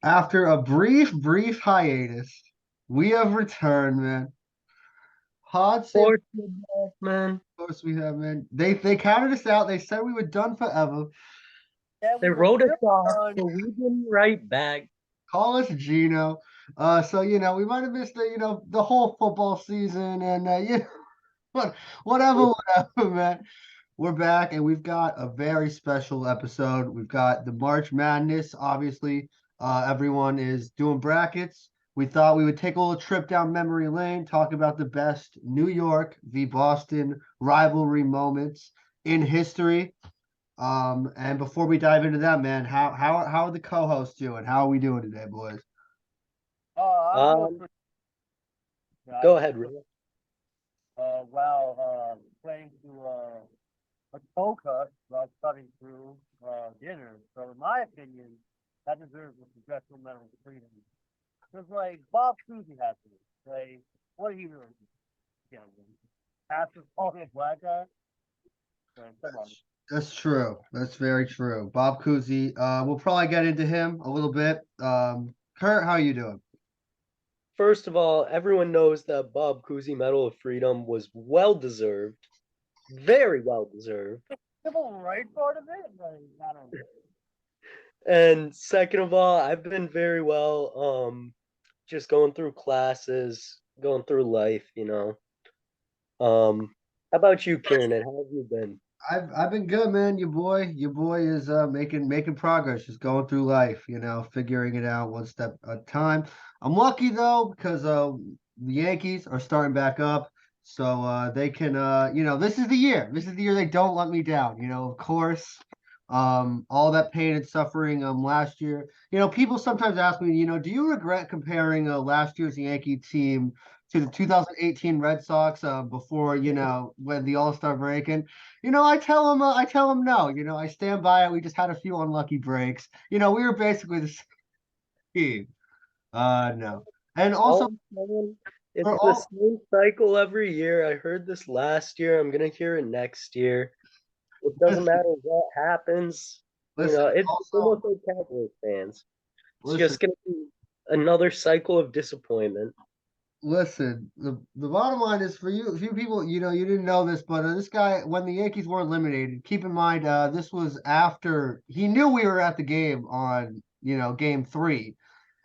After a brief hiatus, we have returned, man. Pod Sim, Fourth back, man. of course we have, man. They counted us out. They said we were done forever. Yeah, They we were wrote us still off, on. but we didn't write back. Call us Gino. So we might have missed the whole football season, and what whatever, man. We're back, and we've got a very special episode. We've got the March Madness. Obviously, everyone is doing brackets. We thought we would take a little trip down memory lane, talk about the best New York v. Boston rivalry moments in history. And before we dive into that, man, how are the co-hosts doing? How are we doing today, boys? I'm doing Um, pretty. I Go just ahead, Rio. while playing through a Toka while cutting through dinner. So in my opinion, that deserves a congressional medal of freedom. Because like Bob Cousy has to like what did he really do? Yeah, pass the ball to a black guy. Come on. That's true. That's very true. Bob Cousy. We'll probably get into him a little bit. Kurt, how are you doing? First of all, everyone knows that Bob Cousy Medal of Freedom was well deserved, very well deserved. Civil rights part of it? Like, I don't know. And second of all, I've been very well. Just going through classes, going through life. How about you, Kieran? How have you been? I've been good, man. Your boy is making progress, just going through life, figuring it out one step at a time. I'm lucky though because the Yankees are starting back up, so they can this is the year. This is the year they don't let me down. Of course, all that pain and suffering last year. People sometimes ask me, do you regret comparing last year's Yankee team to the 2018 Red Sox before when the All-Star break? And I tell them no. I stand by it. We just had a few unlucky breaks. We were basically the same team. No. And also, Oh, man, it's for the all same cycle every year. I heard this last year. I'm gonna hear it next year. It doesn't listen, matter what happens. listen, It's also almost like Cowboys fans. It's listen, just gonna be another cycle of disappointment. listen. The bottom line is for you, a few people, you didn't know this, but this guy, when the Yankees were eliminated, keep in mind, this was after he knew we were at the game on, game three.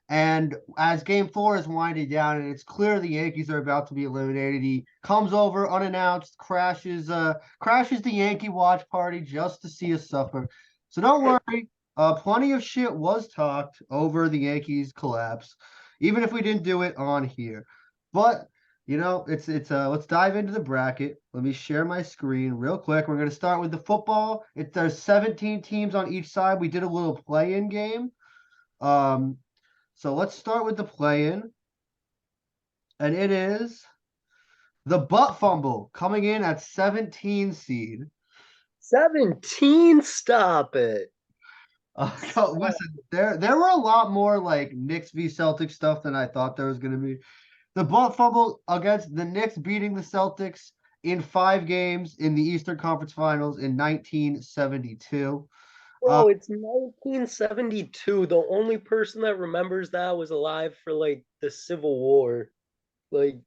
And as game four is winding down and it's clear the Yankees are about to be eliminated, he comes over unannounced, crashes the Yankee watch party just to see us suffer. So don't worry. Plenty of shit was talked over the Yankees collapse, even if we didn't do it on here. But it's let's dive into the bracket. Let me share my screen real quick. We're gonna start with the football. There's 17 teams on each side. We did a little play-in game. Um, so let's start with the play-in, and it is the butt fumble coming in at 17 seed. 17, stop it. Listen, there were a lot more like Knicks v Celtics stuff than I thought there was going to be. The butt fumble against the Knicks beating the Celtics in 5 games in the Eastern Conference Finals in 1972. Uh, Bro, it's 1972. The only person that remembers that was alive for like the Civil War. Like,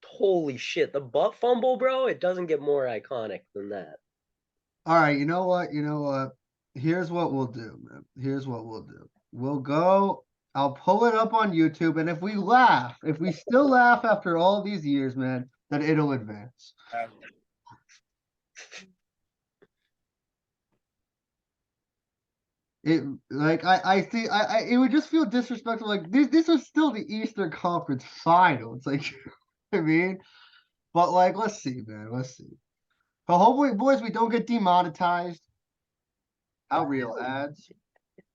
holy shit. The butt fumble, bro, it doesn't get more iconic than that. all right, you know what? You know what? Here's what we'll do, man. Here's what we'll do. We'll go. I'll pull it up on YouTube, and if we still laugh after all these years, man, then it'll advance. It like I think it would just feel disrespectful. Like this is still the Eastern Conference Final. It's like I mean, but like let's see, man. Let's see. But hopefully, boys, we don't get demonetized. How real ads.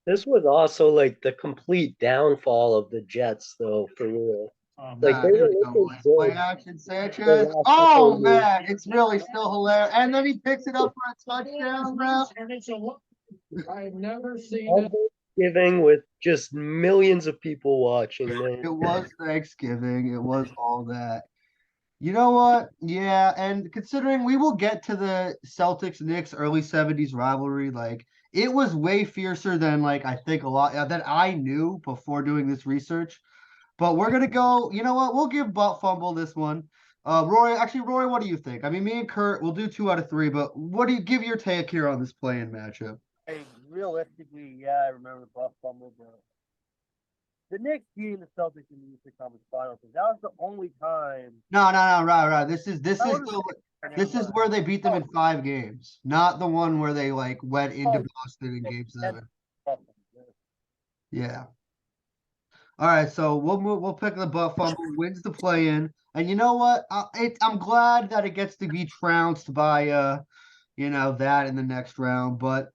This was also like the complete downfall of the Jets, though, for real. Like, they There were we go, looking boys. Play good action the Sanchez. last couple Oh of years. man, it's really still hilarious. And then he picks it up for a touchdown, bro. I've never seen On it. Thanksgiving with just millions of people watching, man. It was Thanksgiving. It was all that. You know what? Yeah, and considering we will get to the Celtics Knicks early 70s rivalry, like it was way fiercer than like I think a lot that I knew before doing this research. But we're gonna go. You know what? We'll give Butt Fumble this one. Rory, what do you think? I mean, me and Kurt, we'll do 2 out of 3. But what do you give your take here on this play-in matchup? Hey, realistically, yeah, I remember the Buff Fumble, but the Knicks beating the Celtics in the Eastern Conference Finals. That was the only time. No, right. This is That was this is where they beat them in 5 games, not the one where they like went into Oh, Boston in Game 7. Buff Fumble. Yeah. All right, so we'll pick the Butt Fumble, wins the play-in, and you know what? I'm glad that it gets to be trounced by that in the next round. But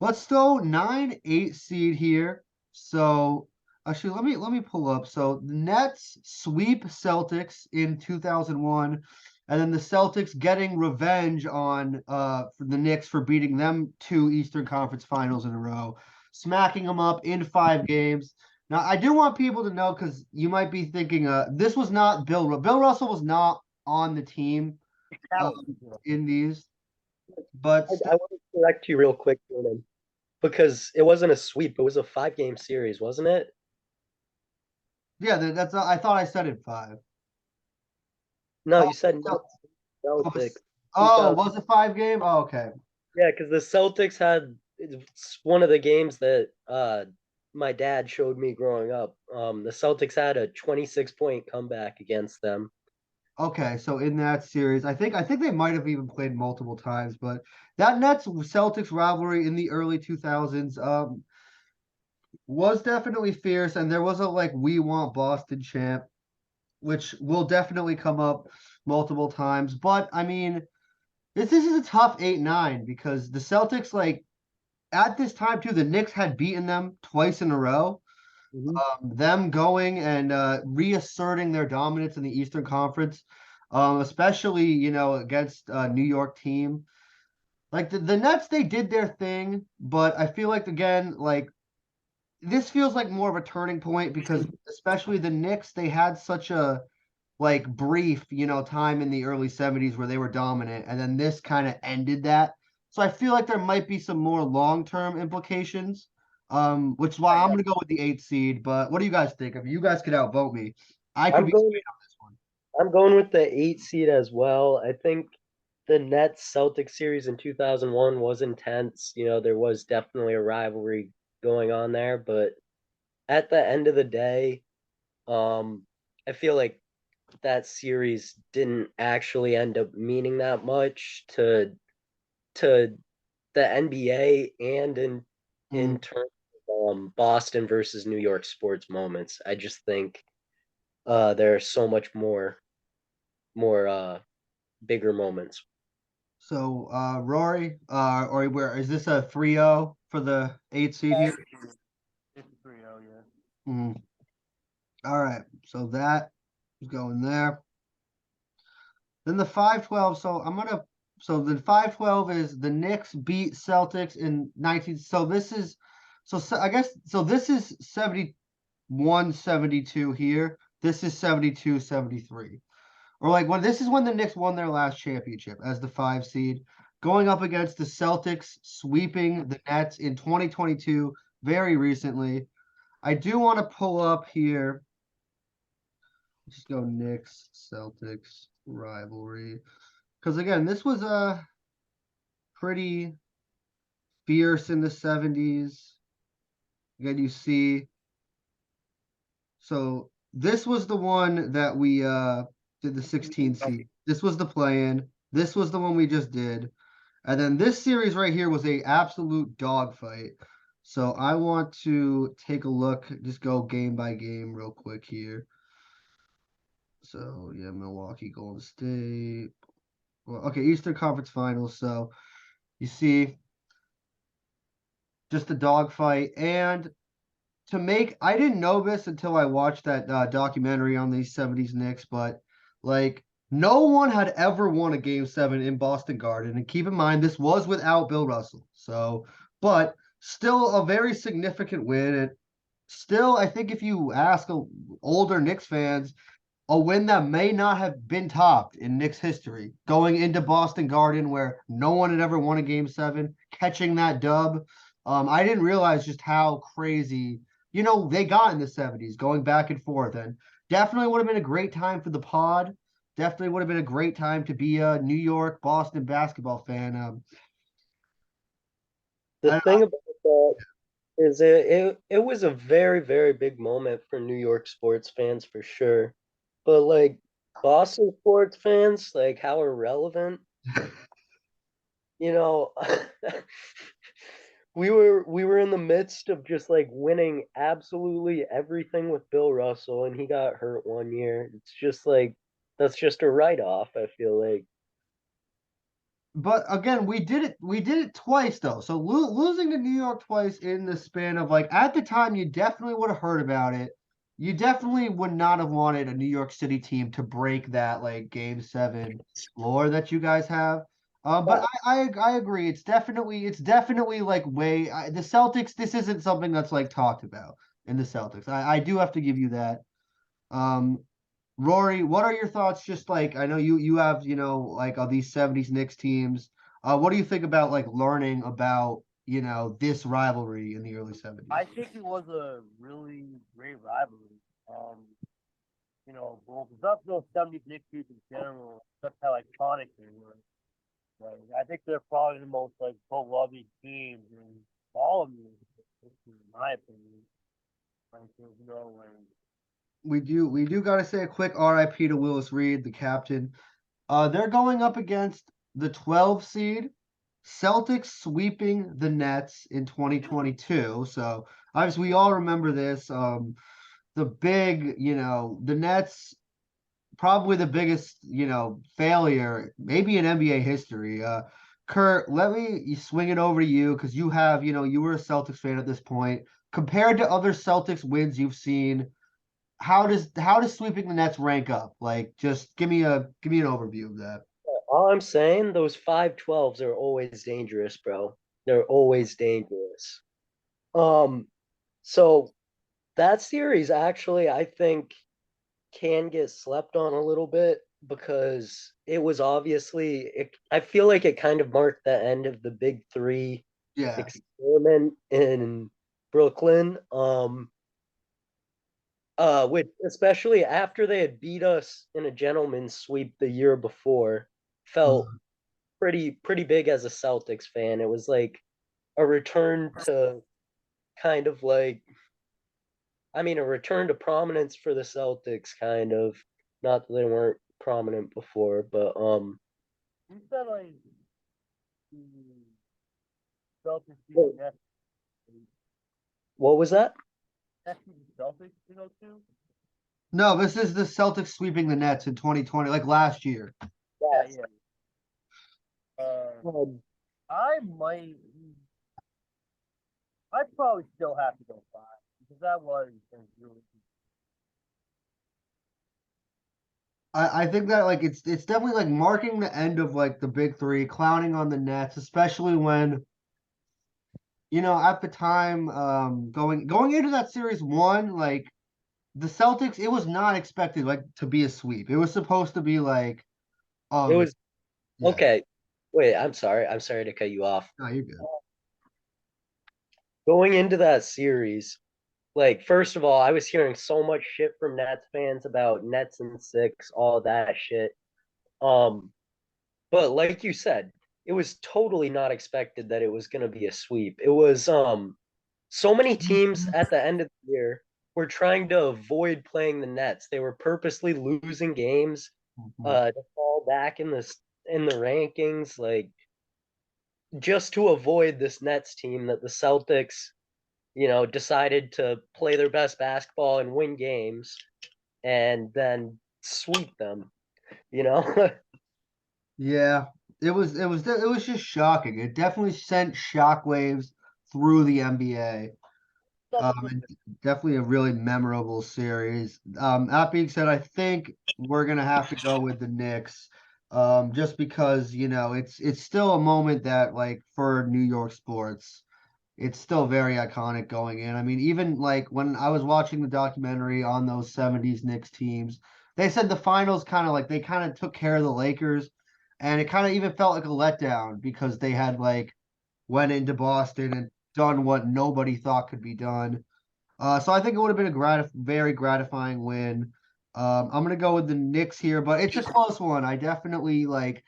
let's go 9-8 seed here. So actually, let me pull up. So the Nets sweep Celtics in 2001, and then the Celtics getting revenge on for the Knicks for beating them 2 Eastern Conference Finals in a row, smacking them up in 5 games. Now, I do want people to know because you might be thinking, this was not Bill Russell was not on the team in these, but I want to correct you real quick, Jordan, because it wasn't a sweep. It was a 5-game series, wasn't it? yeah, that's I thought I said it 5. No, Oh, you said so- Celtics. Oh, was it 5 game? Oh, okay. Yeah, because the Celtics had it's one of the games that my dad showed me growing up. The Celtics had a 26-point comeback against them. Okay, so in that series, I think they might have even played multiple times, but that Nets Celtics rivalry in the early 2000s was definitely fierce, and there was a like we want Boston chant, which will definitely come up multiple times. But I mean, this is a tough 8-9 because the Celtics like at this time too, the Knicks had beaten them twice in a row. Them going and reasserting their dominance in the Eastern Conference, especially against a New York team. Like the Nets, they did their thing, but I feel like again, like this feels like more of a turning point because especially the Knicks, they had such a like brief, time in the early 70s where they were dominant, and then this kind of ended that. So I feel like there might be some more long-term implications. Which is why I'm gonna go with the 8 seed. But what do you guys think? If you guys could outvote me, I could I'm be going. straight on this one. I'm going with the 8 seed as well. I think the Nets Celtics series in 2001 was intense. There was definitely a rivalry going on there, but at the end of the day, I feel like that series didn't actually end up meaning that much to the NBA and in Mm. terms of Boston versus New York sports moments. I just think there are so much more bigger moments. So Rory, or where is this a 3-0 for the 8 seed here? It's a 3-0, yeah. Mhm. All right, so that is going there. Then the 5-12. So the 5-12 is the Knicks beat Celtics in 19. So this is I guess so this is 71-72 here. This is 72-73. Or like when this is when the Knicks won their last championship as the 5 seed, going up against the Celtics, sweeping the Nets in 2022, very recently. I do want to pull up here. Just go Knicks, Celtics rivalry. Because again, this was a pretty fierce in the 70s. Again, you see. So this was the one that we did the 16 seed. This was the play-in. This was the one we just did. And then this series right here was a absolute dogfight. So I want to take a look, just go game by game real quick here. So yeah, Milwaukee, Golden State. Well, okay, Eastern Conference Finals. So you see just a dogfight. And I didn't know this until I watched that documentary on these 70s Knicks, but like no one had ever won a game 7 in Boston Garden. And keep in mind, this was without Bill Russell. So, but still a very significant win. And still, I think if you ask older Knicks fans, a win that may not have been topped in Knicks history, going into Boston Garden where no one had ever won a game 7. catching that dub. I didn't realize just how crazy, you know, they got in the 70s, going back and forth. And definitely would have been a great time for the pod. Definitely would have been a great time to be a New York, Boston basketball fan. The I, thing about that is it was a very, very big moment for New York sports fans for sure. But like Boston sports fans, like how irrelevant, you know, we were in the midst of just like winning absolutely everything with Bill Russell and he got hurt one year. It's just like that's just a write-off, I feel like. but again, we did it twice though. So losing to New York twice in the span of like at the time, you definitely would have heard about it. You definitely would not have wanted a New York City team to break that like game 7 lore that you guys have. But I agree. It's definitely like the Celtics. This isn't something that's like talked about in the Celtics. I do have to give you that. Um, Rory, what are your thoughts? Just like I know you have, you know, like these 70s Knicks teams. What do you think about like learning about, you know, this rivalry in the early 70s? I think it was a really great rivalry. You know, both up those 70s Knicks teams in general, that's how iconic they were. Like, I think they're probably the most like beloved teams in all of music, in my opinion. Like, there's no way. We do got to say a quick RIP to Willis Reed, the captain. They're going up against the 12 seed Celtics sweeping the Nets in 2022. So obviously we all remember this. The big, you know, the Nets probably the biggest, you know, failure maybe in NBA history. Kurt, let me swing it over to you because you have, you know, you were a Celtics fan at this point. Compared to other Celtics wins you've seen, how does sweeping the Nets rank up? Like, just give me an overview of that. All I'm saying, those 512s are always dangerous, bro. They're always dangerous. Um, so that series actually, I think, can get slept on a little bit because it was I feel like it kind of marked the end of the big three Yeah. experiment in Brooklyn. Which especially after they had beat us in a gentleman's sweep the year before, felt pretty big as a Celtics fan. It was like a return to kind of like a return to prominence for the Celtics kind of. Not that they weren't prominent before, but You said like the Celtics beat what the Nets. what was that? Nets beat the Celtics, you know, too. No, this is the Celtics sweeping the Nets in 2020, like last year. Yeah, Yes. yeah. Um, I might. I'd probably still have to go 5 because that was a really. I think that like it's definitely like marking the end of like the big three, clowning on the Nets, especially when, you know, at the time, going into that series one, like the Celtics, it was not expected like to be a sweep. It was supposed to be like, it um, was yeah, okay. Wait, I'm sorry. I'm sorry to cut you off. no, you're good. Going into that series, like first of all, I was hearing so much shit from Nets fans about Nets and six, all that shit. Um, but like you said, it was totally not expected that it was gonna be a sweep. It was so many teams at the end of the year were trying to avoid playing the Nets. They were purposely losing games Mhm. to fall back in the rankings, like just to avoid this Nets team that the Celtics, decided to play their best basketball and win games and then sweep them, you know? Yeah, it was just shocking. It definitely sent shockwaves through the NBA. And definitely a really memorable series. That being said, I think we're gonna have to go with the Knicks. Just because, you know, it's still a moment that like for New York sports, it's still very iconic going in. I mean, even like when I was watching the documentary on those 70s Knicks teams, they said the finals kind of like they kind of took care of the Lakers, and it kind of even felt like a letdown because they had like went into Boston and done what nobody thought could be done. So I think it would have been a very gratifying win. I'm gonna go with the Knicks here, but it's a close one. I definitely like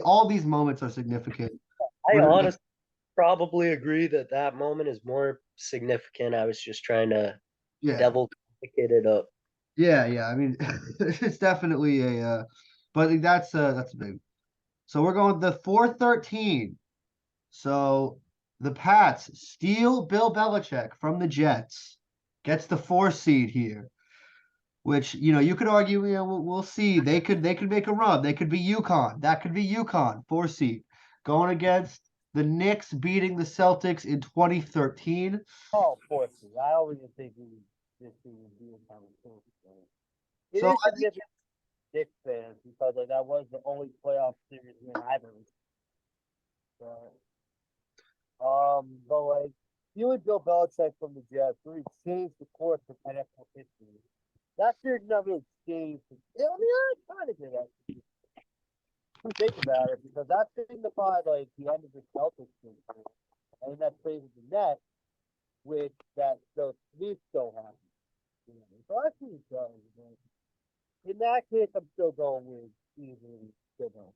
all these moments are significant. I But honestly probably agree that that moment is more significant. I was just trying to yeah, devil complicate it up. yeah. I mean, it's definitely but that's a big. So we're going with the 413. So the Pats steal Bill Belichick from the Jets, gets the 4 seed here. Which you could argue, we'll see. They could make a run. They could be UConn. That could be UConn, 4 seed, going against the Knicks beating the Celtics in 2013. Oh, of course. I always think this thing would be a kind of cool. It So is I think, significant for Knicks fans because like that was the only playoff series win I've ever seen. But like viewing Bill Belichick from the Jets really changed the course of NFL history. That series never really changed. I mean, I kind of did actually. Think about it because that signified like the end of the Celtics season, and that traded the net, which that so we still have. You know, so I think it does. But in that case, I'm still going with easily still going.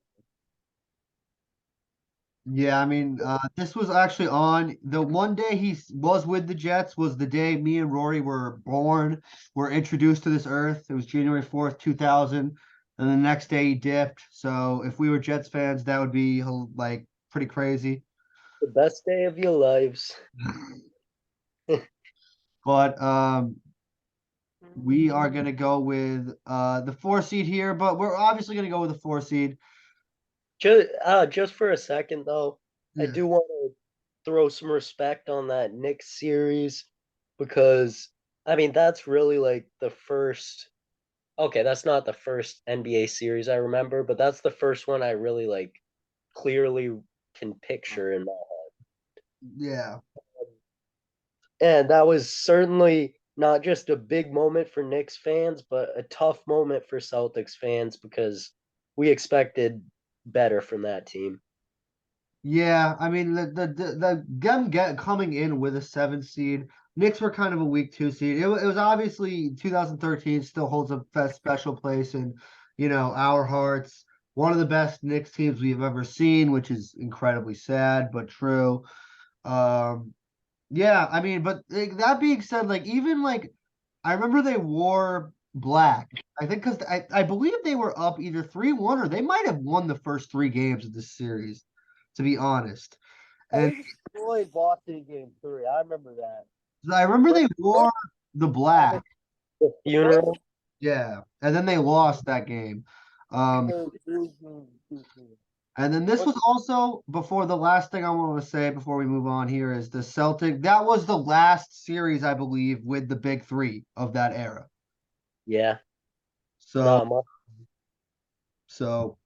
yeah, I mean, this was actually on the one day was with the Jets was the day me and Rory were born, were introduced to this earth. It was January 4th, 2000, and the next day he dipped. So if we were Jets fans, that would be like pretty crazy. The best day of your lives. But we are gonna go with the 4 seed here, but we're obviously gonna go with the 4 seed. Just for a second though, I Yeah. do want to throw some respect on that Knicks series because I mean that's really like the first. Okay, that's not the first NBA series I remember, but that's the first one I really like clearly can picture in my Yeah. head. And that was certainly not just a big moment for Knicks fans, but a tough moment for Celtics fans because we expected better from that team. Yeah, I mean the them coming in with a 7 seed. Knicks were kind of a weak 2 seed. It was obviously 2013 still holds a special place in our hearts. One of the best Knicks teams we've ever seen, which is incredibly sad but true. Um, yeah, I mean, but like, that being said, like even like I remember they wore black. I think because I believe they were up either 3-1 or they might have won the first 3 games of this series, to be honest. And They destroyed Boston in Game 3. I remember that. I remember But they wore the black. The funeral. Yeah. And then they lost that game. Um, and then this was also before the last thing I want to say before we move on here is the Celtic. That was the last series, I believe, with the big three of that era. Yeah. So Not much. so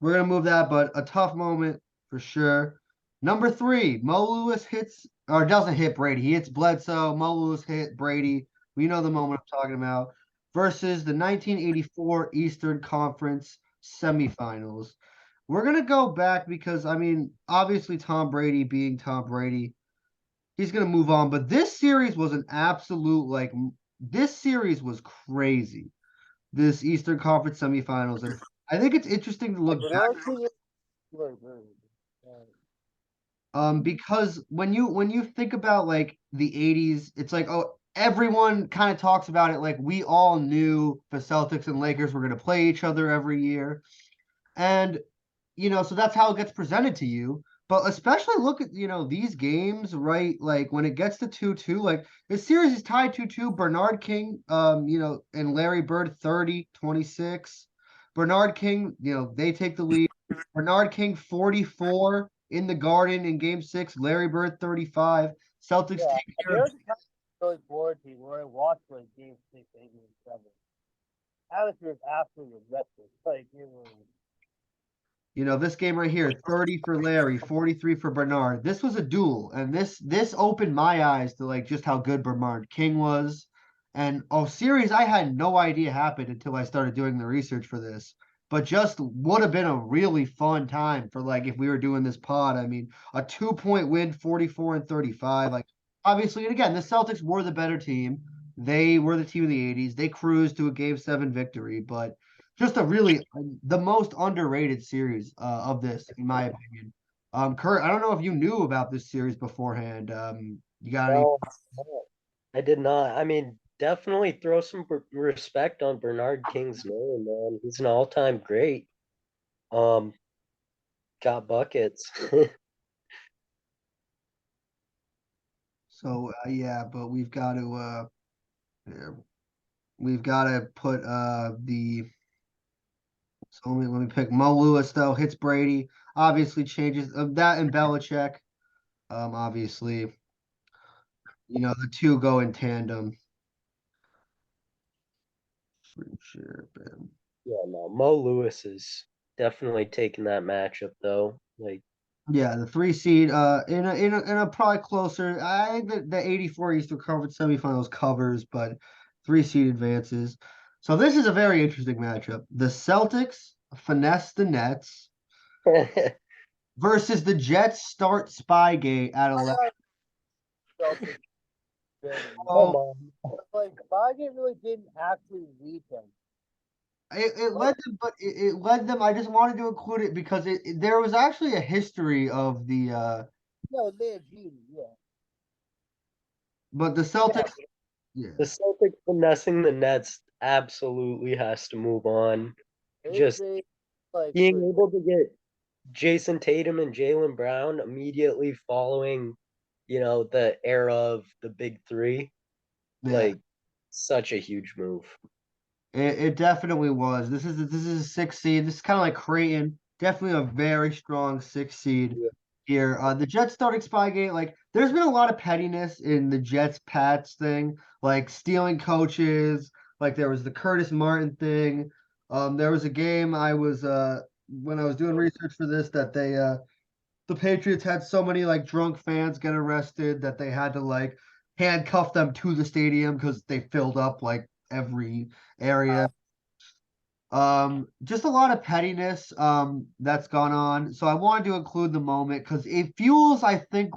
we're gonna move that, but a tough moment for sure. Number 3, Mo Lewis hits or doesn't hit Brady. He hits Bledsoe. Mo Lewis hit Brady. We know the moment I'm talking about. Versus the 1984 Eastern Conference semifinals. We're gonna go back because I mean, obviously Tom Brady being Tom Brady, he's gonna move on. But this series was an absolute this series was crazy. This Eastern Conference semifinals, and I think it's interesting to look back. Because when you think about like the 80s, it's like, oh, everyone kind of talks about it like we all knew the Celtics and Lakers were going to play each other every year. And so that's how it gets presented to you. But especially look at, these games, right? Like when it gets to 2-2, like the series is tied 2-2. Bernard King, and Larry Bird 30-26. Bernard King, they take the lead. Bernard King 44 in the Garden in game 6. Larry Bird 35. Celtics yeah, take care of. there's a really bored team where I watched like Game 6, 8, and 7. Atmosphere is absolutely electric. Like it was. This game right here, 30 for Larry, 43 for Bernard. This was a duel, and this opened my eyes to like just how good Bernard King was. And series I had no idea happened until I started doing the research for this. but just would have been a really fun time for like if we were doing this pod. I mean, a 2-point win, 44-35. Like obviously, and again, the Celtics were the better team. They were the team of the 80s. They cruised to a game 7 victory, but just a really the most underrated series of this, in my opinion. Kurt, I don't know if you knew about this series beforehand. You got any? No, I did not. I mean, definitely throw some respect on Bernard King's name, man. He's an all-time great. Um, got buckets. So yeah, but yeah, we've got to put the so let me pick Mo Lewis though hits Brady obviously changes that and Belichick obviously the two go in tandem. Sure, Yeah, no, Mo Lewis is definitely taking that matchup though. Like, yeah, the 3 seed in a probably closer. I think that the 84 Eastern Conference semifinals covers, but 3 seed advances. So this is a very interesting matchup. The Celtics finesse the Nets versus the Jets start Spygate at 11. Celtics been, come Oh, on. like, Bogdan really didn't actually lead them. it led them, but it led them. I just wanted to include it because there was actually a history of the No, they had beaten, yeah. but the Celtics, yeah, The Celtics finessing the Nets absolutely has to move on. Just They like being able to get Jason Tatum and Jalen Brown immediately following, the era of the big three, yeah. like such a huge move. It definitely was. This is a 6 seed. This is kind of like Creighton. Definitely a very strong 6 seed Yeah. here. The Jets starting Spygate. Like, there's been a lot of pettiness in the Jets Pats thing, like stealing coaches. Like there was the Curtis Martin thing. There was a game I was when I was doing research for this that the Patriots had so many like drunk fans get arrested that they had to like handcuff them to the stadium because they filled up like every area. Just a lot of pettiness that's gone on. So I wanted to include the moment because it fuels, I think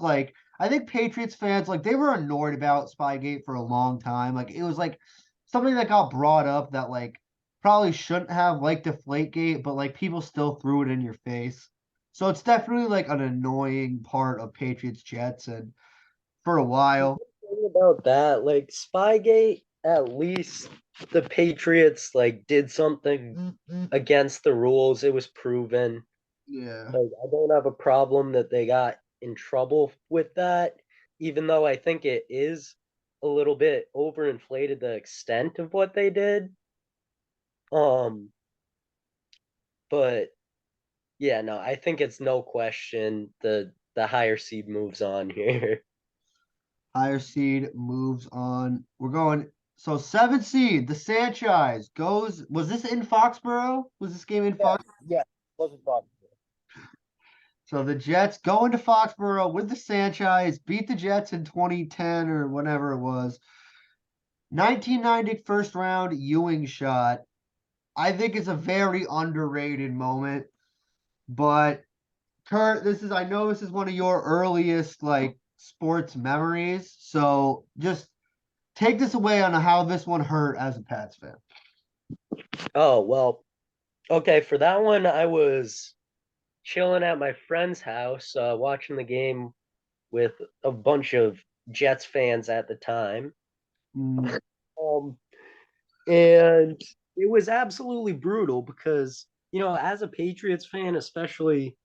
Patriots fans like they were annoyed about Spygate for a long time. Like it was like something that got brought up that like probably shouldn't have like Deflategate, but like people still threw it in your face. So it's definitely like an annoying part of Patriots Jets and for a while. Thing about that, like Spygate, at least the Patriots like did something against the rules. It was proven. Yeah. Like I don't have a problem that they got in trouble with that, even though I think it is a little bit overinflated the extent of what they did. Um, but yeah, no, I think it's no question the higher seed moves on here. Higher seed moves on. We're going. So 7 seed, the Sanchez goes. Was this in Foxborough? Was this game in yeah, Fox? yeah, wasn't possible. So the Jets go into Foxborough with the Sanchez, beat the Jets in 2010 or whatever it was. 1990 first round Ewing shot. I think it's a very underrated moment. But Kurt, I know this is one of your earliest like sports memories. So just take this away on how this one hurt as a Pats fan. Oh, well, okay, for that one I was chilling at my friend's house, watching the game with a bunch of Jets fans at the time. Mm, Um, and it was absolutely brutal because, as a Patriots fan, especially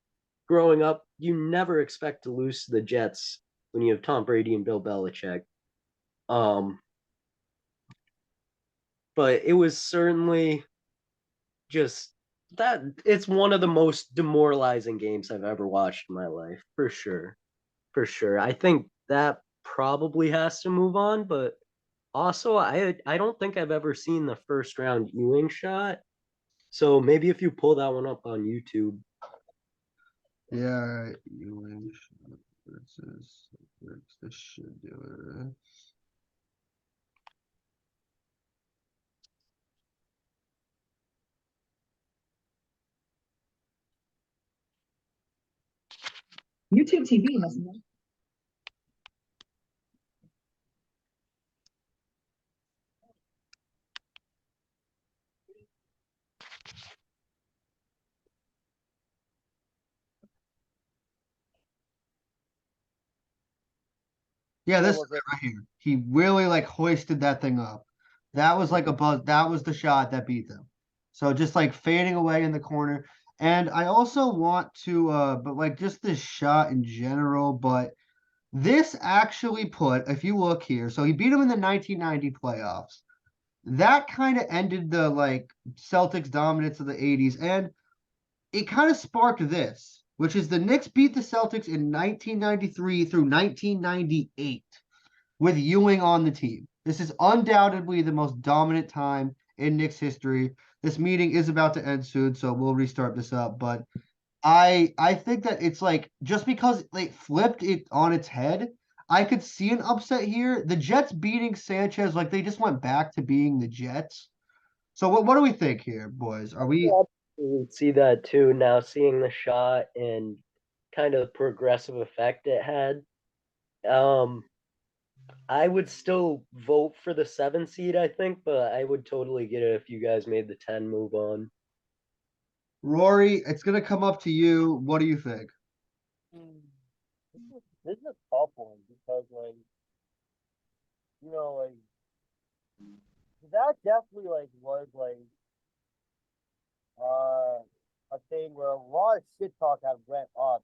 growing up, you never expect to lose to the Jets when you have Tom Brady and Bill Belichick. Um, but it was certainly just that it's one of the most demoralizing games I've ever watched in my life, for sure. For sure. I think that probably has to move on, but also I don't think I've ever seen the first round Ewing shot. So maybe if you pull that one up on YouTube. yeah, all right. Ewing versus this should do it. Right? YouTube TV has no. Yeah, What this was it? right here. He really like hoisted that thing up. That was like a buzz. That was the shot that beat them. So just like fading away in the corner. And I also want to but like just this shot in general, but this actually put, if you look here, so he beat him in the 1990 playoffs. That kind of ended the like Celtics dominance of the 80s, and it kind of sparked this, which is the Knicks beat the Celtics in 1993 through 1998 with Ewing on the team. This is undoubtedly the most dominant time in Knicks history. This meeting is about to end soon, so we'll restart this up. But I think that it's like just because they flipped it on its head, I could see an upset here. The Jets beating Sanchez, like they just went back to being the Jets. So what do we think here, boys? Are we You would see that too now, seeing the shot and kind of progressive effect it had. Um, I would still vote for the 7 seed, I think, but I would totally get it if you guys made the 10 move on. Rory? It's gonna come up to you. What do you think? This is a tough one because, like, like that definitely like was like a thing where a lot of shit talk had went up